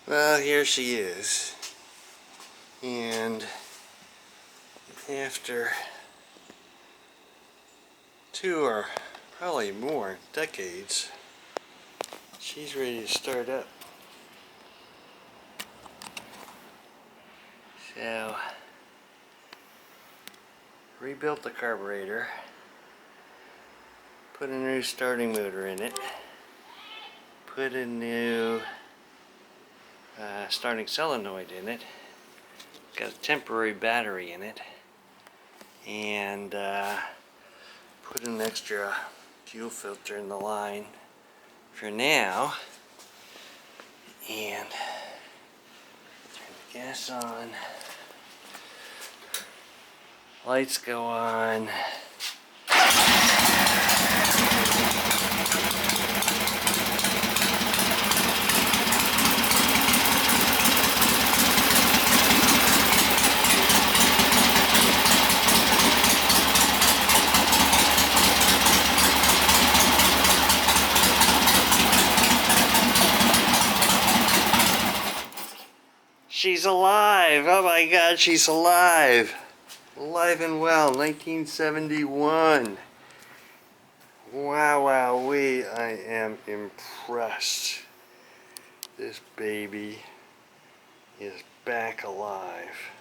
Well, here she is. And after 2 or probably more decades, she's ready to start up. So, rebuilt the carburetor, put a new starting motor in it, put a new starting solenoid in it, got a temporary battery in it, and put an extra fuel filter in the line for now, and turn the gas on, lights go on. She's alive! Oh my God, she's alive! Alive and well, 1971. Wow, wowee, I am impressed. This baby is back alive.